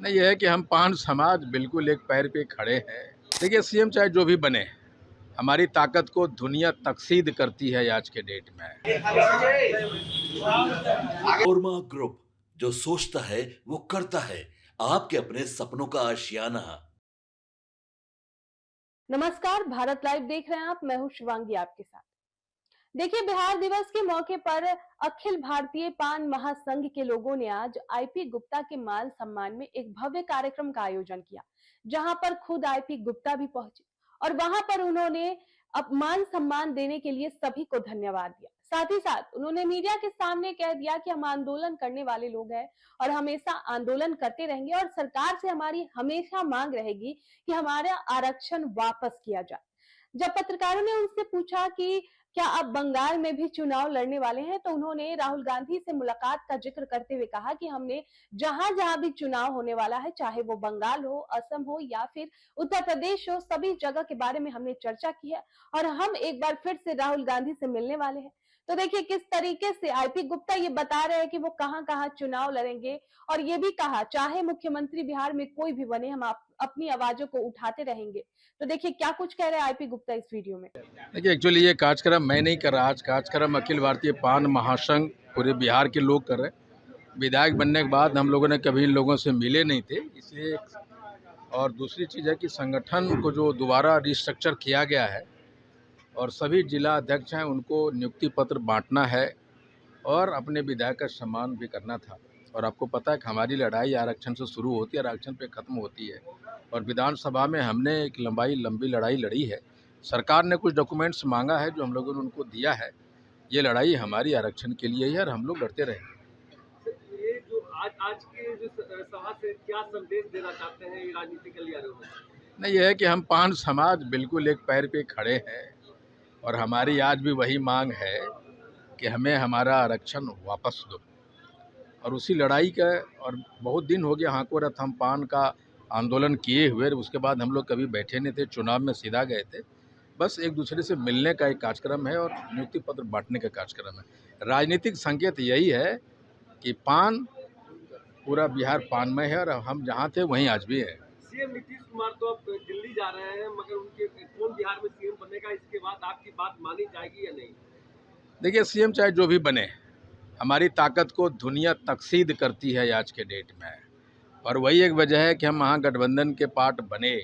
नहीं, ये है कि हम पान समाज बिल्कुल एक पैर पे खड़े हैं। देखिए, सीएम चाहे जो भी बने, हमारी ताकत को दुनिया तकसीद करती है आज के डेट में। ओरमा ग्रुप, जो सोचता है वो करता है। आपके अपने सपनों का आशियाना। नमस्कार, भारत लाइव देख रहे हैं आप। मैं हूं शिवांगी आपके साथ। देखिए, बिहार दिवस के मौके पर अखिल भारतीय पान महासंघ के लोगों ने आज आईपी गुप्ता के मान सम्मान में एक भव्य कार्यक्रम का आयोजन किया, जहां पर खुद आईपी गुप्ता भी पहुंचे और वहां पर उन्होंने मान सम्मान देने के लिए सभी को धन्यवाद दिया। साथ ही साथ उन्होंने मीडिया के सामने कह दिया कि हम आंदोलन करने वाले लोग हैं और हमेशा आंदोलन करते रहेंगे और सरकार से हमारी हमेशा मांग रहेगी कि हमारा आरक्षण वापस किया जाए। जब पत्रकारों ने उनसे पूछा कि क्या आप बंगाल में भी चुनाव लड़ने वाले हैं, तो उन्होंने राहुल गांधी से मुलाकात का जिक्र करते हुए कहा कि हमने जहां जहां भी चुनाव होने वाला है, चाहे वो बंगाल हो, असम हो या फिर उत्तर प्रदेश हो, सभी जगह के बारे में हमने चर्चा की है और हम एक बार फिर से राहुल गांधी से मिलने वाले हैं। तो देखिए किस तरीके से आईपी गुप्ता ये बता रहे हैं कि वो कहां कहां चुनाव लड़ेंगे और ये भी कहा चाहे मुख्यमंत्री बिहार में कोई भी बने, हम अपनी आवाजों को उठाते रहेंगे। तो देखिए क्या कुछ कह रहे हैं आईपी गुप्ता इस वीडियो में। देखिए, एक्चुअली ये कार्यक्रम मैं नहीं कर रहा। आज कार्यक्रम अखिल भारतीय पान महासंघ पूरे बिहार के लोग कर रहे हैं। विधायक बनने के बाद हम लोगों ने कभी इन लोगों से मिले नहीं थे, इसलिए। और दूसरी चीज़ है कि संगठन को जो दोबारा रिस्ट्रक्चर किया गया है और सभी जिला अध्यक्ष हैं, उनको नियुक्ति पत्र बांटना है और अपने विधायक का सम्मान भी करना था। और आपको पता है कि हमारी लड़ाई आरक्षण से शुरू होती है, आरक्षण पे ख़त्म होती है। और विधानसभा में हमने एक लंबी लड़ाई लड़ी है। सरकार ने कुछ डॉक्यूमेंट्स मांगा है जो हम लोगों ने उनको दिया है। ये लड़ाई हमारी आरक्षण के लिए ही है और हम लोग लड़ते रहेंगे। ये जो आज आज के जो सभा से क्या संदेश देना चाहते हैं ये राजनीतिक गलियारों में? नहीं, ये है कि हम पान समाज बिल्कुल एक पैर पे खड़े हैं और हमारी आज भी वही मांग है कि हमें हमारा आरक्षण वापस दो। और उसी लड़ाई का, और बहुत दिन हो गया हाको रथ हम पान का आंदोलन किए हुए, उसके बाद हम लोग कभी बैठे नहीं थे, चुनाव में सीधा गए थे। बस एक दूसरे से मिलने का एक कार्यक्रम है और नियुक्ति पत्र बांटने का कार्यक्रम है। राजनीतिक संकेत यही है कि पान, पूरा बिहार पानमय है और हम जहाँ थे वहीं आज भी है। सीएम नीतीश कुमार तो अब दिल्ली जा रहे हैं, मगर उनके कौन बिहार में सीएम बनेगा, इसके बाद आपकी बात मानी जाएगी या नहीं? देखिए, सीएम चाहे जो भी बने, हमारी ताकत को दुनिया तकसीद करती है आज के डेट में। और वही एक वजह है कि हम महागठबंधन के पार्ट बने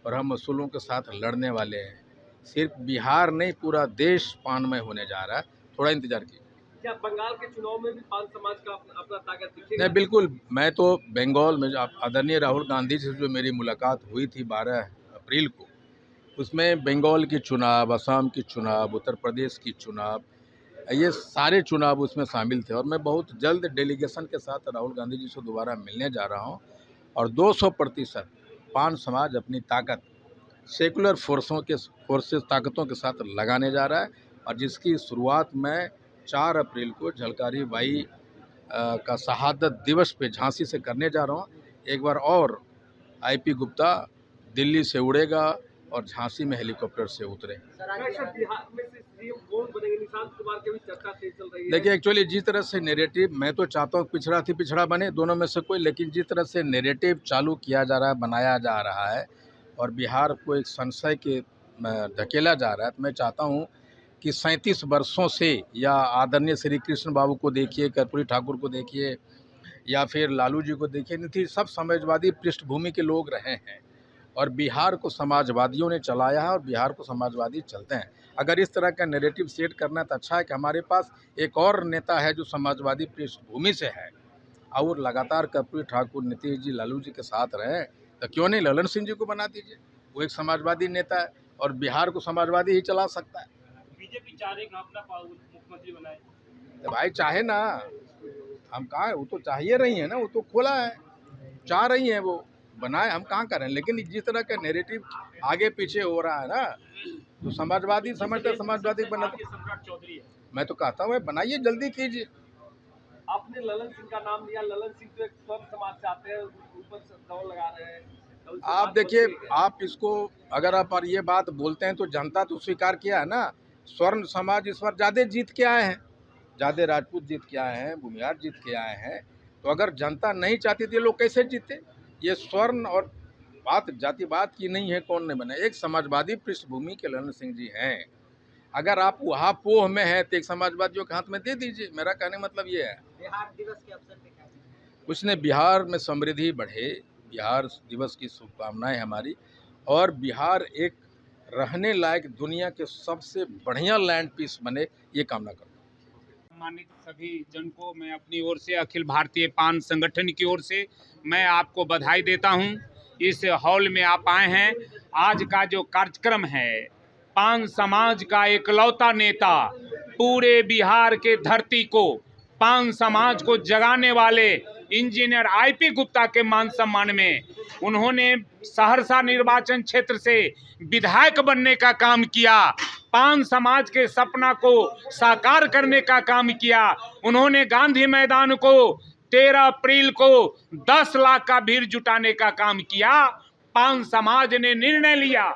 और हम असूलों के साथ लड़ने वाले हैं। सिर्फ बिहार नहीं, पूरा देश पानमय होने जा रहा है। थोड़ा इंतजार कीजिए। क्या बंगाल के चुनाव में भी पान समाज का अपना ताकत दिखेगा? नहीं, बिल्कुल। मैं तो बंगाल में आदरणीय राहुल गांधी से जो मेरी मुलाकात हुई थी 12 अप्रैल को, उसमें बंगाल की चुनाव, असम की चुनाव, उत्तर प्रदेश की चुनाव, ये सारे चुनाव उसमें शामिल थे। और मैं बहुत जल्द डेलीगेशन के साथ राहुल गांधी जी से दोबारा मिलने जा रहा हूँ और 200% पान समाज अपनी ताकत सेकुलर फोर्सेस ताकतों के साथ लगाने जा रहा है। और जिसकी शुरुआत मैं 4 अप्रैल को झलकारी बाई का शहादत दिवस पे झांसी से करने जा रहा हूँ। एक बार और आईपी गुप्ता दिल्ली से उड़ेगा और झांसी में हेलीकॉप्टर से उतरेगा। बिहार में से सीएम कौन बनेंगे? निशांत कुमार की भी चर्चा तेज चल रही है। देखिए, एक्चुअली जिस तरह से नैरेटिव, मैं तो चाहता हूँ पिछड़ा थी पिछड़ा बने, दोनों में से कोई, लेकिन जिस तरह से नैरेटिव चालू किया जा रहा है, बनाया जा रहा है और बिहार को एक संशय के धकेला जा रहा है, तो मैं चाहता हूँ कि 37 वर्षों से, या आदरणीय श्री कृष्ण बाबू को देखिए, कर्पूरी ठाकुर को देखिए, या फिर लालू जी को देखिए, नीतीश, सब समाजवादी पृष्ठभूमि के लोग रहे हैं और बिहार को समाजवादियों ने चलाया है और बिहार को समाजवादी चलते हैं। अगर इस तरह का नैरेटिव सेट करना है तो अच्छा है कि हमारे पास एक और नेता है जो समाजवादी पृष्ठभूमि से है और लगातार कर्पूरी ठाकुर, नीतीश जी, लालू जी के साथ रहे, तो क्यों नहीं ललन सिंह जी को बना दीजिए। वो एक समाजवादी नेता है और बिहार को समाजवादी ही चला सकता है। बीजेपी चाह रही है अपना मुख्यमंत्री बनाए। तो भाई चाहे ना, हम कहाँ, वो तो चाहिए रही है ना, वो तो खोला है, चाह रही हैं वो बनाए, हम कहाँ कर रहे हैं। लेकिन जिस तरह का नैरेटिव आगे पीछे हो रहा है ना, तो समाजवादी समझते समाजवादी बनाते। सम्राट चौधरी है। मैं तो कहता हूँ बनाइए, जल्दी कीजिए। आपने ललन सिंह का नाम लिया। ललन सिंह तो एक स्वर्ण समाज से आते हैं, ऊपर से दौड़ लगा रहे हैं। आप देखिए, आप इसको अगर आप ये बात बोलते हैं तो जनता तो स्वीकार किया है ना। स्वर्ण समाज इस बार ज़्यादा जीत के आए हैं, ज़्यादा राजपूत जीत के आए हैं, भूमिहार जीत के आए हैं। तो अगर जनता नहीं चाहती थी, लोग कैसे जीते? ये स्वर्ण और बात जातिवाद की नहीं है, कौन नहीं बने। एक समाजवादी पृष्ठभूमि के ललन सिंह जी हैं। अगर आप वहाँ पोह में हैं तो एक समाजवादियों के हाथ में दे दीजिए। मेरा कहने का मतलब ये है। बिहार दिवस के अवसर पे क्या कुछ ने बिहार में समृद्धि बढ़े, बिहार दिवस की शुभकामनाएं हमारी। और बिहार एक रहने लायक दुनिया के सबसे बढ़िया लैंड पीस बने, ये कामना करता हूँ। सम्मानित सभी जन को मैं अपनी ओर से, अखिल भारतीय पान संगठन की ओर से मैं आपको बधाई देता हूं। इस हॉल में आप आए हैं। आज का जो कार्यक्रम है, पान समाज का एकलौता नेता, पूरे बिहार के धरती को, पान समाज को जगाने वाले इंजीनियर आईपी गुप्ता के मान सम्मान में उन्होंने सहरसा निर्वाचन क्षेत्र से विधायक बनने का काम किया, पान समाज के सपना को साकार करने का काम किया। उन्होंने गांधी मैदान को 13 अप्रैल को 10 लाख का भीड़ जुटाने का काम किया। पान समाज ने निर्णय लिया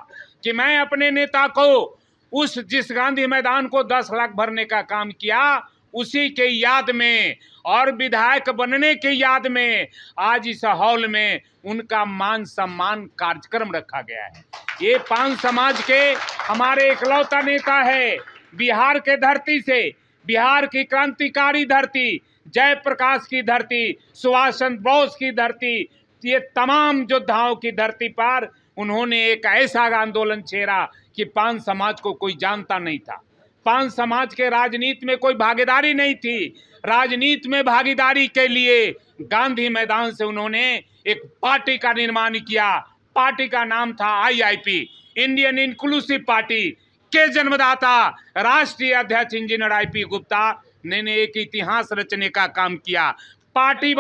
कि मैं अपने नेता को जिस गांधी मैदान को 10 लाख भरने का काम किया, उसी के याद में और विधायक बनने के याद में आज इस हॉल में उनका मान सम्मान कार्यक्रम रखा गया है। ये पान समाज के हमारे इकलौता नेता है। बिहार के धरती से, बिहार की क्रांतिकारी धरती, जयप्रकाश की धरती, सुभाष चंद्र बोस की धरती, ये तमाम योद्धाओं की धरती पर उन्होंने एक ऐसा आंदोलन छेड़ा कि पान समाज को कोई जानता नहीं था। पान समाज के राजनीति में कोई भागीदारी नहीं थी। राजनीति में भागीदारी के लिए गांधी मैदान से उन्होंने एक पार्टी का निर्माण किया। पार्टी का नाम था आईआईपी, इंडियन इंक्लूसिव पार्टी के जन्मदाता राष्ट्रीय अध्यक्ष इंजीनियर आईपी गुप्ता ने एक इतिहास रचने का काम किया। पार्टी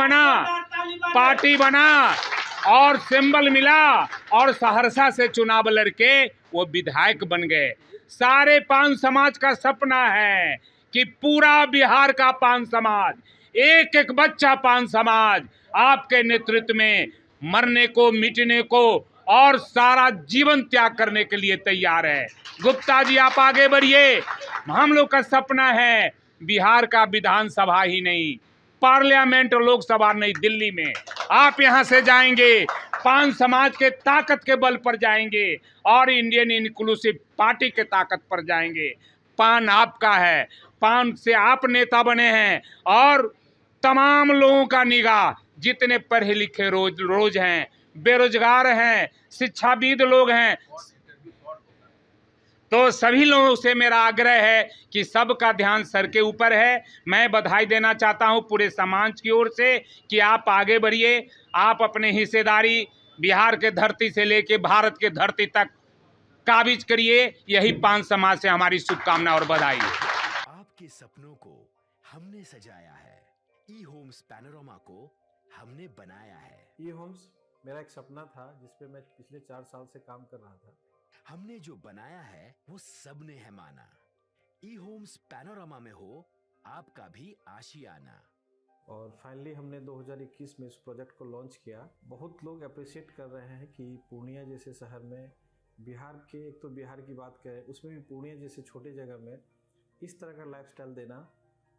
बना और सिंबल मिला और सहरसा से चुनाव लड़के वो विधायक बन गए। सारे पान समाज का सपना है कि पूरा बिहार का पान समाज, एक एक बच्चा पान समाज आपके नेतृत्व में मरने को, मिटने को और सारा जीवन त्याग करने के लिए तैयार है। गुप्ता जी आप आगे बढ़िए। हम लोग का सपना है बिहार का विधानसभा ही नहीं, पार्लियामेंट लोकसभा नहीं, दिल्ली में आप यहां से जाएंगे, पान समाज के ताकत के बल पर जाएंगे और इंडियन इंक्लूसिव पार्टी के ताकत पर जाएंगे। पान आपका है, पान से आप नेता बने हैं और तमाम लोगों का निगाह, जितने पढ़े लिखे रोज हैं, बेरोजगार हैं, शिक्षाविद लोग हैं, तो सभी लोगों से मेरा आग्रह है कि सबका ध्यान सर के ऊपर है। मैं बधाई देना चाहता हूं पूरे समाज की ओर से कि आप आगे बढ़िए, आप अपने हिस्सेदारी बिहार के धरती से लेके भारत के धरती तक काबिज करिए। यही पान समाज से हमारी शुभकामना और बधाई है। आपके सपनों को हमने सजाया है, ई होम्स पैनोरमा को हमने बनाया है। ई होम्स मेरा एक सपना था जिसपे मैं पिछले 4 साल से काम कर रहा था। हमने जो बनाया है वो सबने है माना। ई होम्स पैनोरमा में हो आपका भी आशियाना। और फाइनली हमने 2021 में इस प्रोजेक्ट को लॉन्च किया। बहुत लोग अप्रिशिएट कर रहे हैं कि पूर्णिया जैसे शहर में, बिहार के, एक तो बिहार की बात करें उसमें भी पूर्णिया जैसे छोटे जगह में इस तरह का लाइफस्टाइल देना,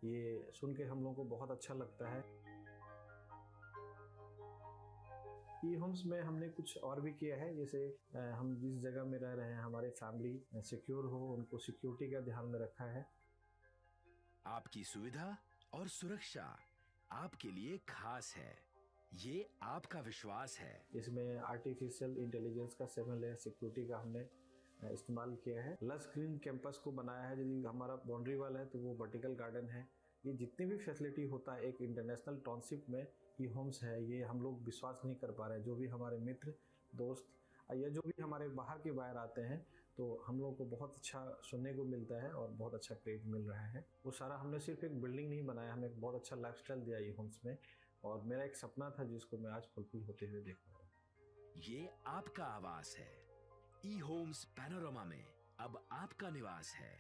ये सुन के हम लोगों को बहुत अच्छा लगता है। ई होम्स में हमने कुछ और भी किया है, जैसे हम जिस जगह में रह रहे हैं हमारे फैमिली सिक्योर हो, उनको सिक्योरिटी का ध्यान में रखा है। आपकी सुविधा और सुरक्षा आपके लिए खास है, ये आपका विश्वास है। इसमें आर्टिफिशियल इंटेलिजेंस का 7 लेयर सिक्योरिटी का हमने इस्तेमाल किया है। लस ग्रीन कैंपस को बनाया है। यदि हमारा बाउंड्री वाल है तो वो वर्टिकल गार्डन है। ये जितनी भी फैसिलिटी होता है एक इंटरनेशनल टाउनशिप में ई होम्स है, ये हम लोग विश्वास नहीं कर पा रहे हैं। जो भी हमारे मित्र, दोस्त या जो भी हमारे बाहर के बाहर आते हैं तो हम लोगों को बहुत अच्छा सुनने को मिलता है और बहुत अच्छा क्रेडिट मिल रहा है। वो सारा हमने सिर्फ एक बिल्डिंग नहीं बनाया, हमें एक बहुत अच्छा लाइफस्टाइल दिया ई होम्स में, और मेरा एक सपना था जिसको मैं आज फुलफिल होते हुए देख पा रहा हूँ। ये आपका आवास है। ई होम्स पैनोरमा में अब आपका निवास है।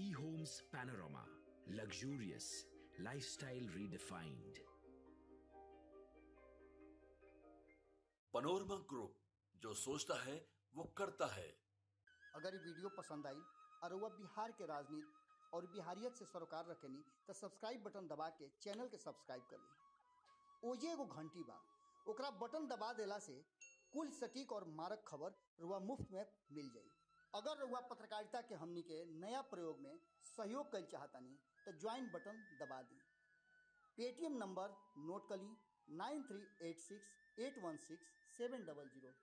E homes panorama, luxurious lifestyle redefined. Panorama group, जो सोचता है वो करता है। अगर ये वीडियो पसंद आई और वह बिहार के राजनीति और बिहारियत से सरोकार रखेनी तो सब्सक्राइब बटन दबा के चैनल के सब्सक्राइब कर ली। ओजे एगो घंटी बा, ओकरा बटन दबा देला से कुल सटीक और मारक खबर रुआ मुफ्त में मिल जाई। अगर रुआ पत्रकारिता के हमनी के नया प्रयोग में सहयोग कर चाहतानी तो ज्वाइन बटन दबा दी। पेटीएम नंबर नोट कर ली 9386816700।